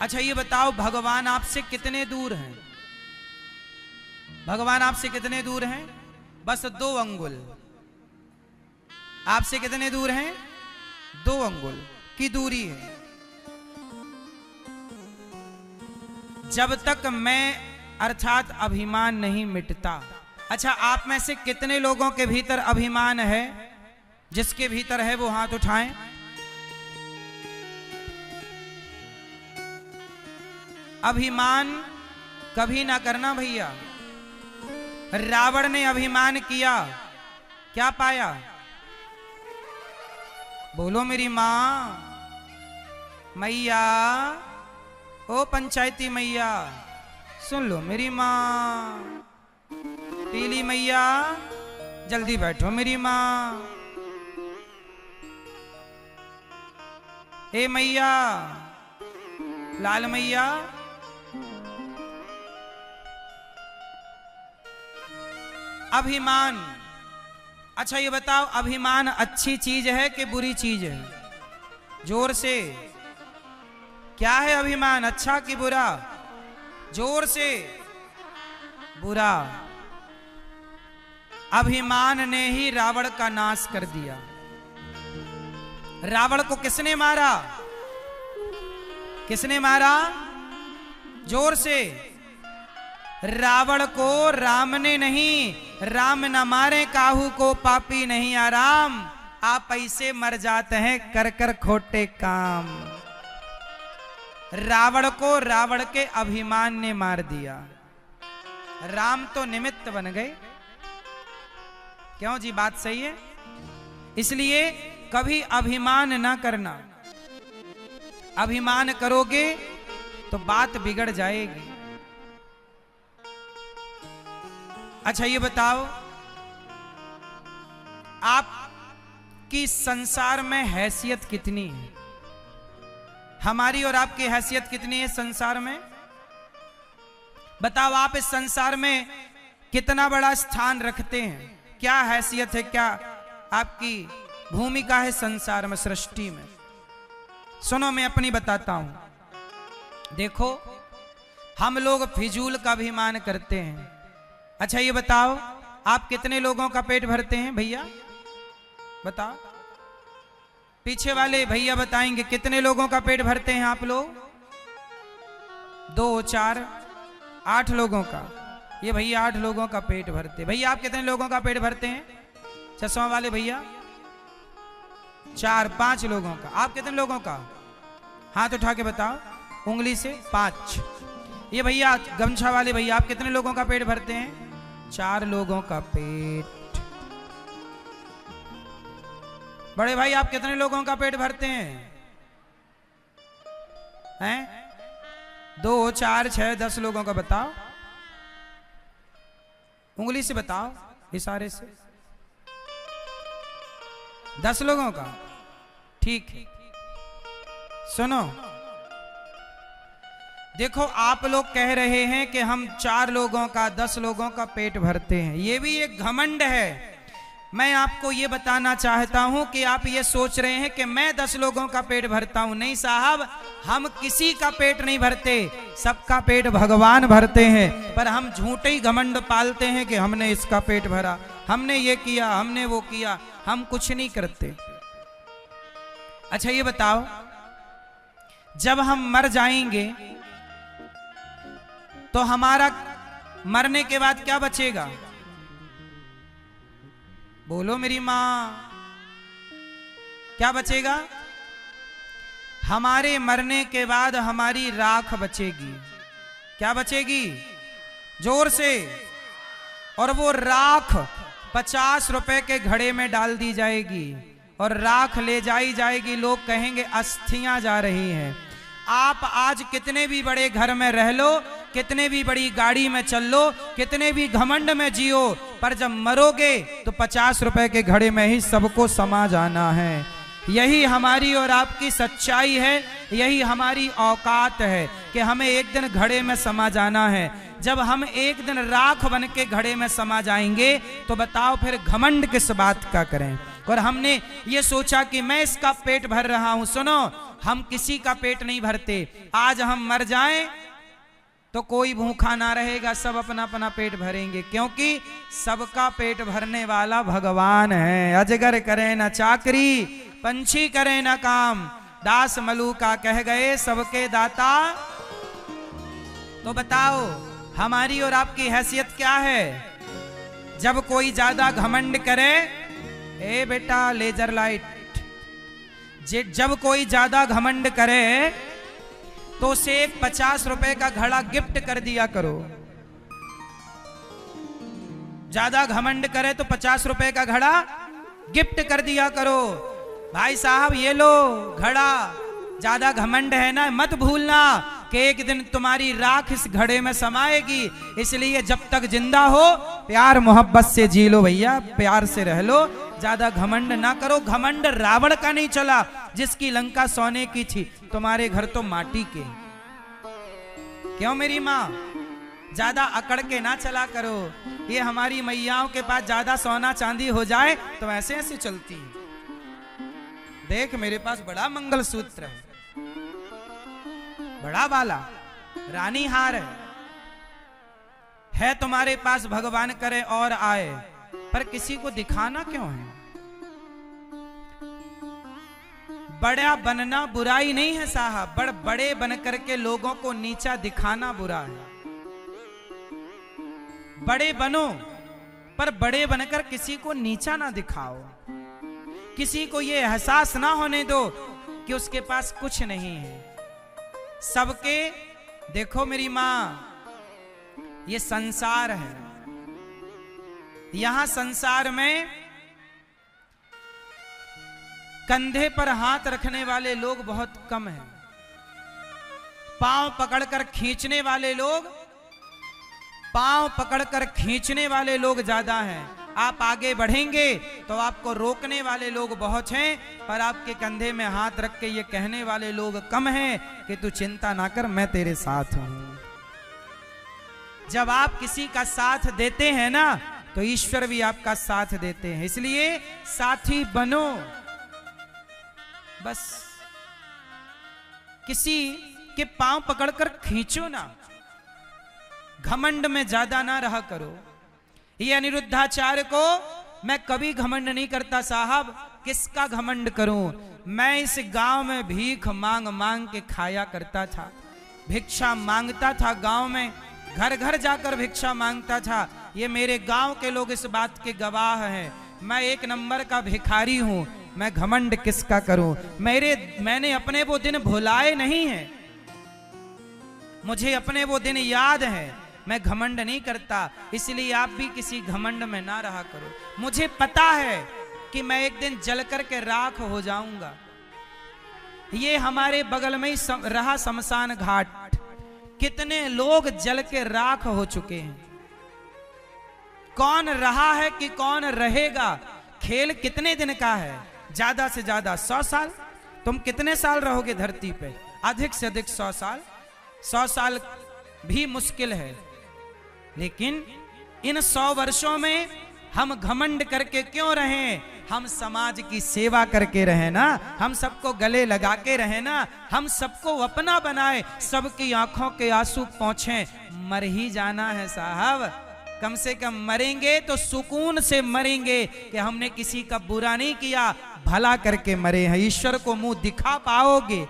अच्छा ये बताओ, भगवान आपसे कितने दूर हैं? भगवान आपसे कितने दूर हैं? बस 2 अंगुल। आपसे कितने दूर हैं? 2 अंगुल की दूरी है। जब तक मैं अर्थात अभिमान नहीं मिटता। अच्छा, आप में से कितने लोगों के भीतर अभिमान है? जिसके भीतर है वो हाथ उठाएं। अभिमान कभी ना करना भैया। रावण ने अभिमान किया, क्या पाया? बोलो मेरी मां, मैया, ओ पंचायती मैया, सुन लो मेरी मां। पीली मैया, जल्दी बैठो मेरी मां। ए मैया, लाल मैया, अभिमान। अच्छा ये बताओ, अभिमान अच्छी चीज है कि बुरी चीज है? जोर से, क्या है अभिमान, अच्छा कि बुरा? जोर से, बुरा। अभिमान ने ही रावण का नाश कर दिया। रावण को किसने मारा? किसने मारा? जोर से। रावण को राम ने नहीं, राम न मारे काहू को पापी नहीं आराम। आप ऐसे मर जाते हैं कर कर खोटे काम। रावण को रावण के अभिमान ने मार दिया। राम तो निमित्त बन गए। क्यों जी, बात सही है? इसलिए कभी अभिमान ना करना। अभिमान करोगे तो बात बिगड़ जाएगी। अच्छा ये बताओ, आपकी संसार में हैसियत कितनी है? हमारी और आपकी हैसियत कितनी है संसार में? बताओ, आप इस संसार में कितना बड़ा स्थान रखते हैं? क्या हैसियत है, क्या आपकी भूमिका है संसार में, सृष्टि में? सुनो, मैं अपनी बताता हूं। देखो, हम लोग फिजूल का अभिमान करते हैं। अच्छा ये बताओ, आप कितने लोगों का पेट भरते हैं भैया? बताओ, पीछे वाले भैया बताएंगे कितने लोगों का पेट भरते हैं आप लोग? 2, 4, 8 लोगों का। ये भैया 8 लोगों का पेट भरते। भैया आप कितने लोगों का पेट भरते हैं? चश्मा वाले भैया 4, 5 लोगों का। आप कितने लोगों का? हाथ उठा के बताओ उंगली से। 5। ये भैया गमछा वाले भैया, आप कितने लोगों का पेट भरते हैं? 4 लोगों का पेट। बड़े भाई आप कितने लोगों का पेट भरते हैं? हैं? 2, 4, 6, 10 लोगों का। बताओ उंगली से, बताओ इशारे से। 10 लोगों का, ठीक है। सुनो, देखो आप लोग कह रहे हैं कि हम 4 लोगों का, 10 लोगों का पेट भरते हैं। ये भी एक घमंड है। मैं आपको ये बताना चाहता हूं कि आप ये सोच रहे हैं कि मैं 10 लोगों का पेट भरता हूं। नहीं साहब, हम किसी का पेट नहीं भरते, सबका पेट भगवान भरते हैं। पर हम झूठे ही घमंड पालते हैं कि हमने इसका पेट भरा, हमने ये किया, हमने वो किया। हम कुछ नहीं करते। अच्छा ये बताओ, जब हम मर जाएंगे तो हमारा मरने के बाद क्या बचेगा? बोलो मेरी मां, क्या बचेगा? हमारे मरने के बाद हमारी राख बचेगी। क्या बचेगी? जोर से। और वो राख 50 रुपए के घड़े में डाल दी जाएगी और राख ले जाई जाएगी। लोग कहेंगे अस्थियां जा रही हैं। आप आज कितने भी बड़े घर में रह लो, कितने भी बड़ी गाड़ी में चल लो, कितने भी घमंड में जियो, पर जब मरोगे तो 50 रुपए के घड़े में ही सबको समा जाना है। यही हमारी और आपकी सच्चाई है, यही हमारी औकात है कि हमें एक दिन घड़े में समा जाना है। जब हम एक दिन राख बन के घड़े में समा जाएंगे तो बताओ फिर घमंड किस बात का करें। और हमने ये सोचा कि मैं इसका पेट भर रहा हूं। सुनो, हम किसी का पेट नहीं भरते। आज हम मर जाएं तो कोई भूखा ना रहेगा, सब अपना अपना पेट भरेंगे, क्योंकि सबका पेट भरने वाला भगवान है। अजगर करे न चाकरी, पंछी करे न काम, दास मलूका कह गए सबके दाता। तो बताओ हमारी और आपकी हैसियत क्या है? जब कोई ज्यादा घमंड करे, ए बेटा लेजर लाइट, जब कोई ज्यादा घमंड करे तो उसे एक 50 रुपए का घड़ा गिफ्ट कर दिया करो। ज्यादा घमंड करे तो 50 रुपए का घड़ा गिफ्ट कर दिया करो। भाई साहब ये लो घड़ा, ज्यादा घमंड है ना, मत भूलना कि एक दिन तुम्हारी राख इस घड़े में समाएगी। इसलिए जब तक जिंदा हो प्यार मोहब्बत से जी लो भैया, प्यार से रह लो, ज्यादा घमंड ना करो। घमंड रावण का नहीं चला जिसकी लंका सोने की थी, तुम्हारे घर तो माटी के। क्यों मेरी माँ? ज्यादा अकड़ के ना चला करो। ये हमारी मैयाओं के पास ज्यादा सोना चांदी हो जाए तो ऐसे ऐसे चलती है। देख मेरे पास बड़ा मंगलसूत्र है, बड़ा वाला रानी हार है तुम्हारे पास, भगवान करे और आए, पर किसी को दिखाना क्यों है? बड़ा बनना बुराई नहीं है साहब, बड़े बन करके लोगों को नीचा दिखाना बुरा है। बड़े बनो पर बड़े बनकर किसी को नीचा ना दिखाओ। किसी को ये एहसास ना होने दो कि उसके पास कुछ नहीं है। सबके देखो मेरी मां, ये संसार है, यहां संसार में कंधे पर हाथ रखने वाले लोग बहुत कम हैं। पांव पकड़कर खींचने वाले लोग, पांव पकड़कर खींचने वाले लोग ज्यादा हैं। आप आगे बढ़ेंगे तो आपको रोकने वाले लोग बहुत हैं, पर आपके कंधे में हाथ रख के ये कहने वाले लोग कम हैं कि तू चिंता ना कर, मैं तेरे साथ हूं। जब आप किसी का साथ देते हैं ना तो ईश्वर भी आपका साथ देते हैं। इसलिए साथी बनो, बस किसी के पांव पकड़कर खींचो ना, घमंड में ज्यादा ना रहा करो। ये अनिरुद्धाचार्य को मैं कभी घमंड नहीं करता साहब, किसका घमंड करूं? मैं इस गांव में भीख मांग मांग के खाया करता था, भिक्षा मांगता था गांव में, घर घर जाकर भिक्षा मांगता था। ये मेरे गांव के लोग इस बात के गवाह हैं। मैं एक नंबर का भिखारी हूं, मैं घमंड किसका करूं? मैंने अपने वो दिन भुलाए नहीं हैं, मुझे अपने वो दिन याद है। मैं घमंड नहीं करता, इसलिए आप भी किसी घमंड में ना रहा करो। मुझे पता है कि मैं एक दिन जल करके राख हो जाऊंगा। ये हमारे बगल में ही रहा शमशान घाट, कितने लोग जल के राख हो चुके हैं। कौन रहा है कि कौन रहेगा? खेल कितने दिन का है? ज्यादा से ज्यादा 100 साल। तुम कितने साल रहोगे धरती पे? अधिक से अधिक 100 साल। 100 साल भी मुश्किल है, लेकिन इन 100 वर्षों में हम घमंड करके क्यों रहें? हम समाज की सेवा करके रहें ना, हम सबको गले लगा के रहें ना, हम सबको अपना बनाए, सबकी आंखों के आंसू पहुंचे। मर ही जाना है साहब, कम से कम मरेंगे तो सुकून से मरेंगे कि हमने किसी का बुरा नहीं किया, भला करके मरे हैं। ईश्वर को मुंह दिखा पाओगे?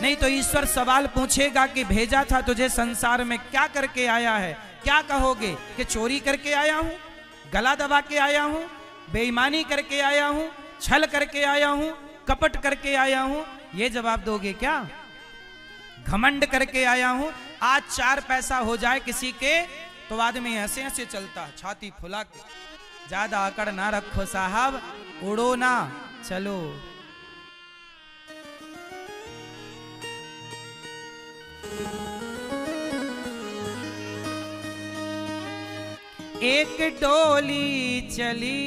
नहीं तो ईश्वर सवाल पूछेगा कि भेजा था तुझे संसार में, क्या करके आया है? क्या कहोगे कि चोरी करके आया हूं, गला दबा के आया हूं, बेईमानी करके आया हूं, छल करके आया हूं, कपट करके आया हूं? ये जवाब दोगे क्या? घमंड करके आया हूं। आज 4 पैसा हो जाए किसी के तो आदमी ऐसे ऐसे चलता, छाती फुला के। ज्यादा अकड़ ना रखो साहब, उड़ो ना, चलो। एक डोली चली,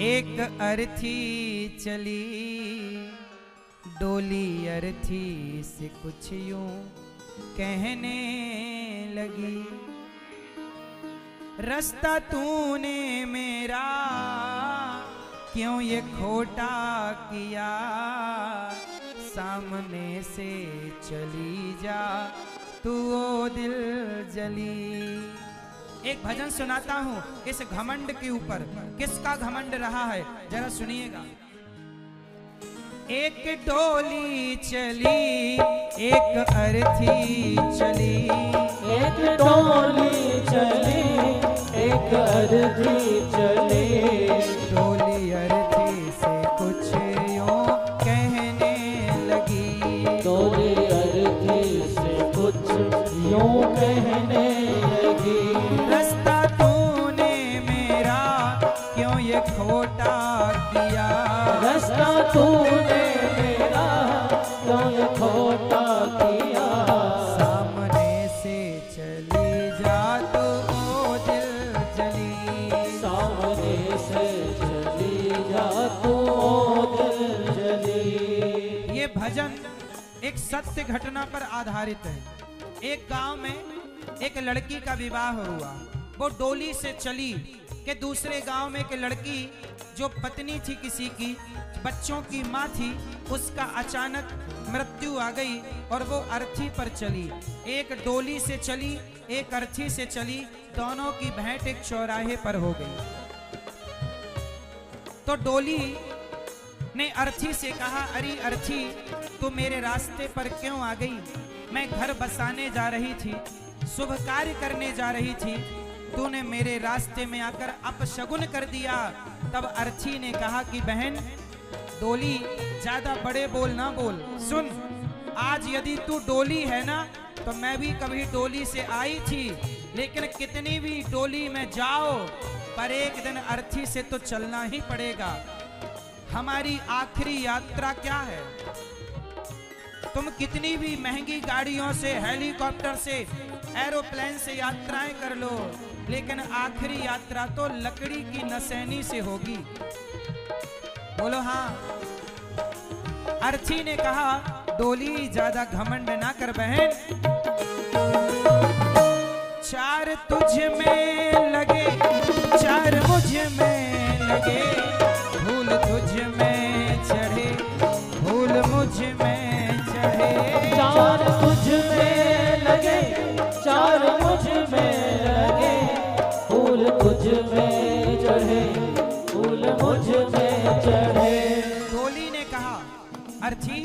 एक अर्थी चली, डोली अर्थी से कुछ यूं कहने लगी, रास्ता तूने मेरा क्यों ये खोटा किया, सामने से चली जा तू ओ दिल जली। एक भजन सुनाता हूं इस घमंड के ऊपर, किसका घमंड रहा है जरा सुनिएगा। एक डोली चली एक अर्थी चली, एक डोली चली एक अर्थी चली, डोली अर्थी से कुछ यूं कहने लगी, डोली अर्थी से कुछ यूं कहने लगी। रास्ता तूने मेरा क्यों ये खोटा किया, रास्ता तूने मेरा क्यों ये खोटा किया, सामने से चली जा तू ओ दिल जली, सामने से चली जा तू ओ दिल जली। ये भजन एक सत्य घटना पर आधारित है। एक गांव में एक लड़की का विवाह हुआ, वो डोली से चली कि दूसरे गांव में एक लड़की जो पत्नी थी किसी की, बच्चों की माँ थी, उसका अचानक मृत्यु आ गई और वो अर्थी पर चली। एक डोली से चली एक अर्थी से चली, दोनों की भेंट एक चौराहे पर हो गई। तो डोली ने अर्थी से कहा, अरे अर्थी तू मेरे रास्ते पर क्यों आ गई, मैं घर बसाने जा रही थी, शुभ कार्य करने जा रही थी, तूने मेरे रास्ते में आकर अपशगुन कर दिया। तब अर्थी ने कहा कि बहन डोली ज्यादा बड़े बोल ना बोल, सुन आज यदि तू डोली है ना तो मैं भी कभी डोली से आई थी, लेकिन कितनी भी डोली में जाओ पर एक दिन अर्थी से तो चलना ही पड़ेगा। हमारी आखिरी यात्रा क्या है, तुम कितनी भी महंगी गाड़ियों से, हेलीकॉप्टर से, एरोप्लेन से यात्राएं कर लो, लेकिन आखिरी यात्रा तो लकड़ी की नसैनी से होगी। बोलो हाँ। अर्थी ने कहा डोली ज्यादा घमंड ना कर बहन, चार तुझ में लगे चार मुझ में लगे, फूल तुझ में चढ़े फूल मुझ में चढ़े, चार तुझ में लगे चार मुझ में लगे, फूल तुझ में चढ़े फूल मुझ में चढ़े। डोली ने कहा अर्थी